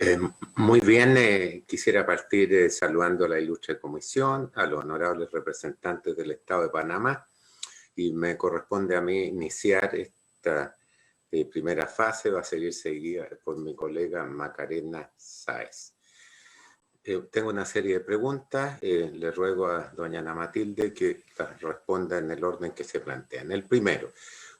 Eh, Muy bien, quisiera partir saludando a la ilustre comisión, a los honorables representantes del Estado de Panamá, y me corresponde a mí iniciar esta primera fase. Va a seguir seguida por mi colega Macarena Sáez. Tengo una serie de preguntas. Le ruego a doña Ana Matilde que las responda en el orden que se plantean. El primero: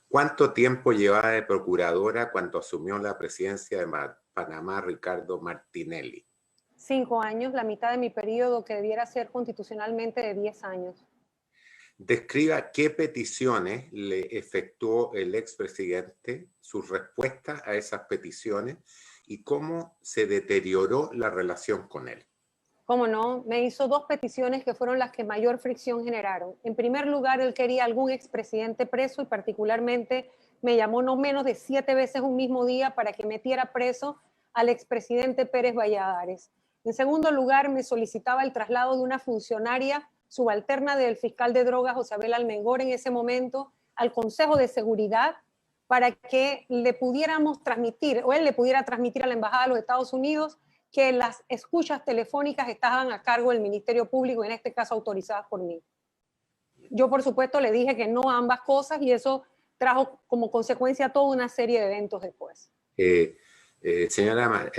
¿cuánto tiempo llevaba de procuradora cuando asumió la presidencia de Panamá Ricardo Martinelli? 5 años, la mitad de mi periodo, que debiera ser constitucionalmente de 10 años. Describa qué peticiones le efectuó el expresidente, sus respuestas a esas peticiones y cómo se deterioró la relación con él. Cómo no, me hizo 2 peticiones que fueron las que mayor fricción generaron. En primer lugar, él quería algún expresidente preso y particularmente me llamó no menos de 7 veces un mismo día para que metiera preso al expresidente Pérez Valladares. En segundo lugar, me solicitaba el traslado de una funcionaria subalterna del fiscal de drogas, Josabel Almengor, en ese momento, al Consejo de Seguridad para que le pudiéramos transmitir, o él le pudiera transmitir a la Embajada de los Estados Unidos que las escuchas telefónicas estaban a cargo del Ministerio Público, en este caso autorizadas por mí. Yo, por supuesto, le dije que no a ambas cosas y eso trajo como consecuencia toda una serie de eventos después. Señora,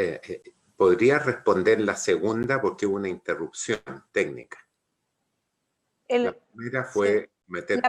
¿podría responder la segunda porque hubo una interrupción técnica? La primera fue meter...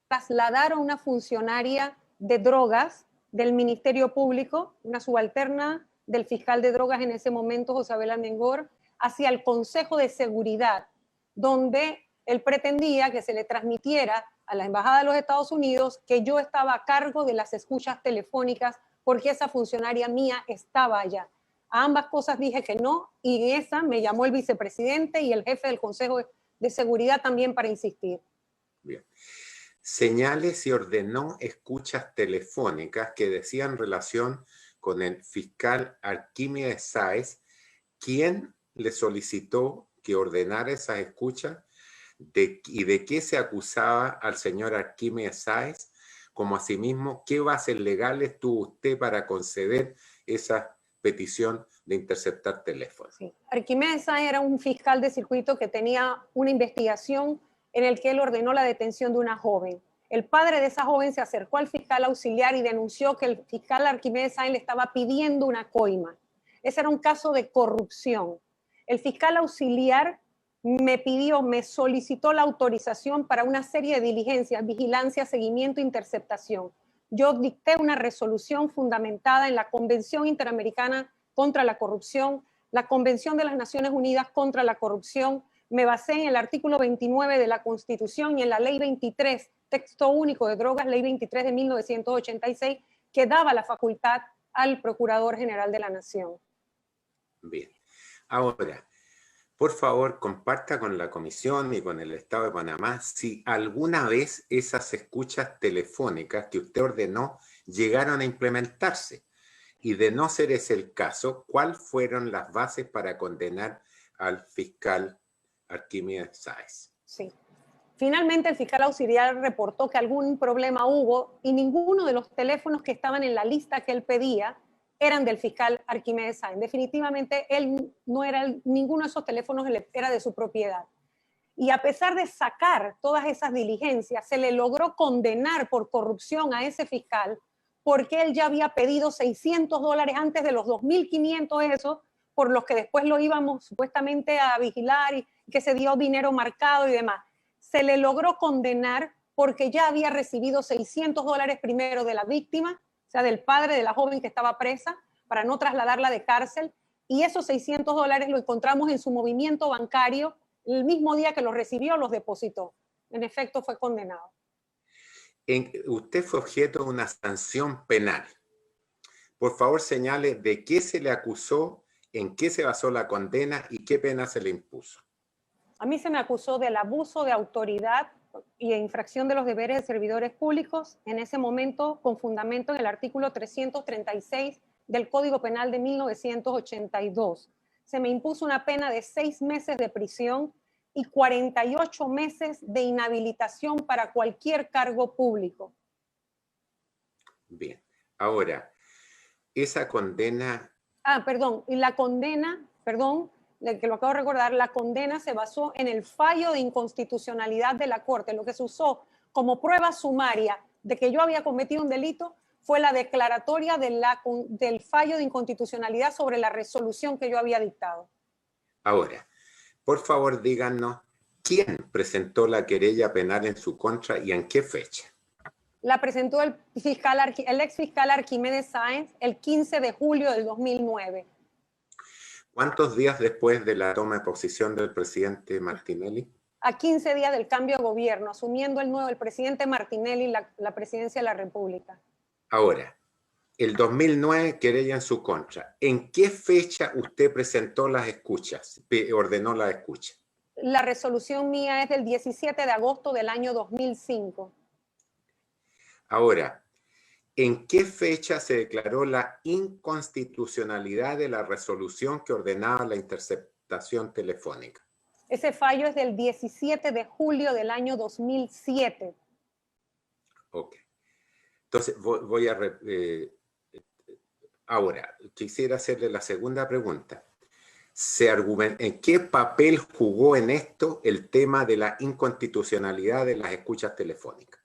Trasladaron a una funcionaria de drogas del Ministerio Público, una subalterna del fiscal de drogas en ese momento, Josabel Almengor, hacia el Consejo de Seguridad, donde él pretendía que se le transmitiera a la Embajada de los Estados Unidos que yo estaba a cargo de las escuchas telefónicas porque esa funcionaria mía estaba allá. A ambas cosas dije que no, y en esa me llamó el vicepresidente y el jefe del Consejo de Seguridad también para insistir. Bien. Señale si ordenó escuchas telefónicas que decían relación con el fiscal Arquímedes Sáez, quien le solicitó que ordenara esas escuchas y de qué se acusaba al señor Arquímedes Sáez, como asimismo qué bases legales tuvo usted para conceder esa petición de interceptar teléfonos. Sí. Arquímedes Sáez era un fiscal de circuito que tenía una investigación en el que él ordenó la detención de una joven. El padre de esa joven se acercó al fiscal auxiliar y denunció que el fiscal Arquímedes Sáez le estaba pidiendo una coima. Ese era un caso de corrupción. El fiscal auxiliar me solicitó la autorización para una serie de diligencias: vigilancia, seguimiento, interceptación. Yo dicté una resolución fundamentada en la Convención Interamericana contra la Corrupción, la Convención de las Naciones Unidas contra la Corrupción. Me basé en el artículo 29 de la Constitución y en la Ley 23, texto único de drogas, Ley 23 de 1986, que daba la facultad al Procurador General de la Nación. Bien. Ahora, por favor, comparta con la Comisión y con el Estado de Panamá si alguna vez esas escuchas telefónicas que usted ordenó llegaron a implementarse. Y de no ser ese el caso, ¿cuáles fueron las bases para condenar al fiscal Arquímedes Sáez? Sí. Finalmente, el fiscal auxiliar reportó que algún problema hubo y ninguno de los teléfonos que estaban en la lista que él pedía eran del fiscal Arquímedes Sáez. Definitivamente, él no era, ninguno de esos teléfonos era de su propiedad. Y a pesar de sacar todas esas diligencias, se le logró condenar por corrupción a ese fiscal porque él ya había pedido $600 antes de los 2.500 esos por los que después lo íbamos supuestamente a vigilar y que se dio dinero marcado y demás. Se le logró condenar porque ya había recibido $600 primero de la víctima, o sea, del padre de la joven que estaba presa, para no trasladarla de cárcel, y esos $600 lo encontramos en su movimiento bancario. El mismo día que los recibió, los depositó. En efecto, fue condenado. Usted fue objeto de una sanción penal. Por favor, señale de qué se le acusó, en qué se basó la condena y qué pena se le impuso. A mí se me acusó del abuso de autoridad y infracción de los deberes de servidores públicos, en ese momento con fundamento en el artículo 336 del Código Penal de 1982. Se me impuso una pena de 6 meses de prisión y 48 meses de inhabilitación para cualquier cargo público. Bien. Ahora, esa condena Perdón, y la condena, perdón, que lo acabo de recordar, la condena se basó en el fallo de inconstitucionalidad de la Corte. Lo que se usó como prueba sumaria de que yo había cometido un delito fue la declaratoria del fallo de inconstitucionalidad sobre la resolución que yo había dictado. Ahora, por favor, díganos quién presentó la querella penal en su contra y en qué fecha. La presentó el ex fiscal Arquímedes Sáenz el 15 de julio del 2009. ¿Cuántos días después de la toma de posición del presidente Martinelli? A 15 días del cambio de gobierno, asumiendo el presidente Martinelli la presidencia de la República. Ahora, el 2009, querella en su contra. ¿En qué fecha usted presentó las escuchas, ordenó las escuchas? La resolución mía es del 17 de agosto del año 2005. Ahora, ¿en qué fecha se declaró la inconstitucionalidad de la resolución que ordenaba la interceptación telefónica? Ese fallo es del 17 de julio del año 2007. Ok. Entonces, voy a... ahora, quisiera hacerle la segunda pregunta. ¿En qué papel jugó en esto el tema de la inconstitucionalidad de las escuchas telefónicas?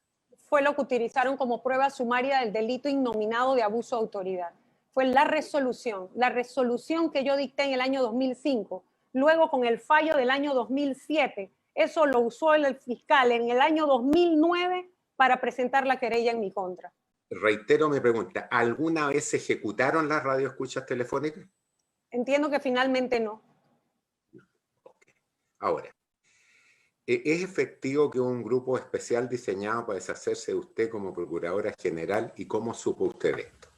Fue lo que utilizaron como prueba sumaria del delito innominado de abuso de autoridad. Fue la resolución que yo dicté en el año 2005. Luego, con el fallo del año 2007, eso lo usó el fiscal en el año 2009 para presentar la querella en mi contra. Reitero mi pregunta, ¿alguna vez se ejecutaron las radioescuchas telefónicas? Entiendo que finalmente no. Okay. Ahora, ¿es efectivo que un grupo especial diseñado para deshacerse de usted como Procuradora General? ¿Y cómo supo usted esto?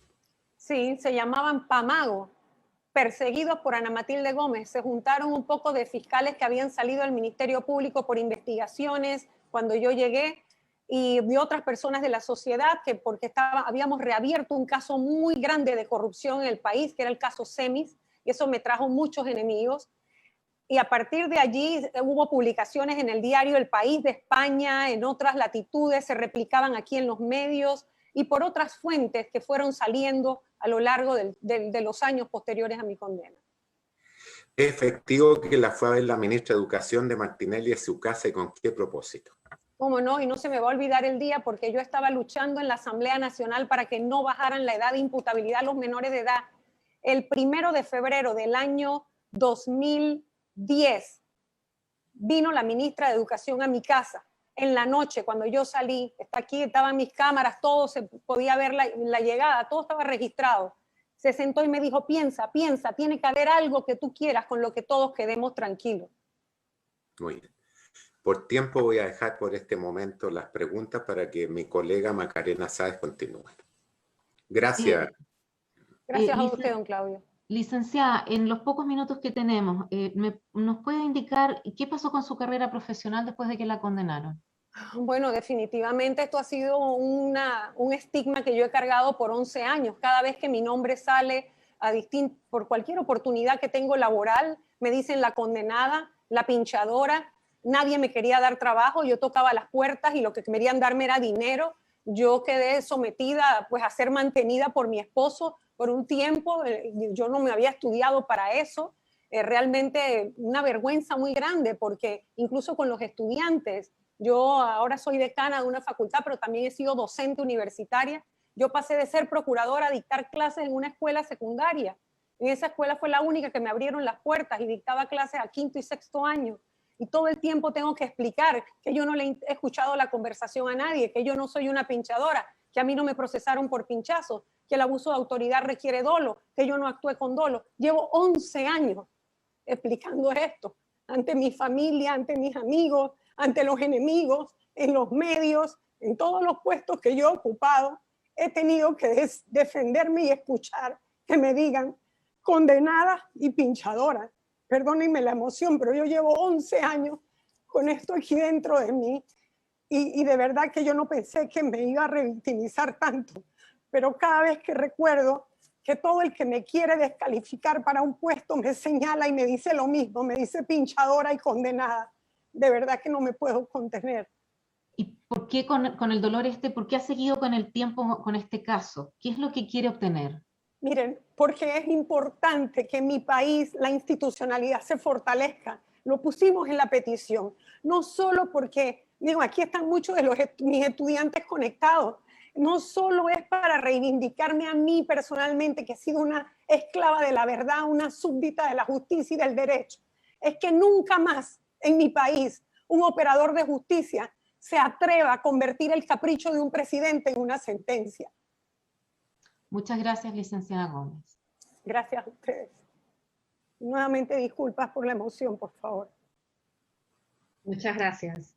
Sí, se llamaban PAMAGO, perseguidos por Ana Matilde Gómez. Se juntaron un poco de fiscales que habían salido del Ministerio Público por investigaciones cuando yo llegué y de otras personas de la sociedad que porque habíamos reabierto un caso muy grande de corrupción en el país, que era el caso Semis, y eso me trajo muchos enemigos. Y a partir de allí hubo publicaciones en el diario El País de España, en otras latitudes, se replicaban aquí en los medios y por otras fuentes que fueron saliendo a lo largo de los años posteriores a mi condena. ¿Es efectivo que la fue a ver la ministra de Educación de Martinelli a su casa y con qué propósito? ¿Cómo no? Y no se me va a olvidar el día porque yo estaba luchando en la Asamblea Nacional para que no bajaran la edad de imputabilidad a los menores de edad. El 1 de febrero del año 2010 vino la ministra de Educación a mi casa. En la noche, cuando yo salí, aquí estaban mis cámaras, todo se podía ver la llegada, todo estaba registrado. Se sentó y me dijo, piensa, tiene que haber algo que tú quieras con lo que todos quedemos tranquilos. Muy bien. Por tiempo voy a dejar por este momento las preguntas para que mi colega Macarena Sáez continúe. Gracias. Gracias a usted, don Claudio. Licenciada, en los pocos minutos que tenemos, ¿nos puede indicar qué pasó con su carrera profesional después de que la condenaron? Bueno, definitivamente esto ha sido un estigma que yo he cargado por 11 años. Cada vez que mi nombre sale por cualquier oportunidad que tengo laboral, me dicen la condenada, la pinchadora. Nadie me quería dar trabajo, yo tocaba las puertas y lo que querían darme era dinero. Yo quedé sometida pues, a ser mantenida por mi esposo por un tiempo. Yo no me había estudiado para eso. Realmente una vergüenza muy grande porque incluso con los estudiantes, yo ahora soy decana de una facultad, pero también he sido docente universitaria. Yo pasé de ser procuradora a dictar clases en una escuela secundaria. En esa escuela fue la única que me abrieron las puertas y dictaba clases a 5º y 6º año. Y todo el tiempo tengo que explicar que yo no le he escuchado la conversación a nadie, que yo no soy una pinchadora, que a mí no me procesaron por pinchazos, que el abuso de autoridad requiere dolo, que yo no actué con dolo. Llevo 11 años explicando esto ante mi familia, ante mis amigos, ante los enemigos, en los medios, en todos los puestos que yo he ocupado. He tenido que defenderme y escuchar que me digan condenada y pinchadora. Perdónenme la emoción, pero yo llevo 11 años con esto aquí dentro de mí y de verdad que yo no pensé que me iba a revictimizar tanto. Pero cada vez que recuerdo que todo el que me quiere descalificar para un puesto me señala y me dice lo mismo, me dice pinchadora y condenada, de verdad que no me puedo contener. ¿Y por qué con el dolor por qué ha seguido con el tiempo con este caso? ¿Qué es lo que quiere obtener? Miren, porque es importante que en mi país la institucionalidad se fortalezca. Lo pusimos en la petición, no solo porque, digo, aquí están muchos de mis estudiantes conectados, no solo es para reivindicarme a mí personalmente, que he sido una esclava de la verdad, una súbdita de la justicia y del derecho, es que nunca más en mi país un operador de justicia se atreva a convertir el capricho de un presidente en una sentencia. Muchas gracias, licenciada Gómez. Gracias a ustedes. Nuevamente disculpas por la emoción, por favor. Muchas gracias.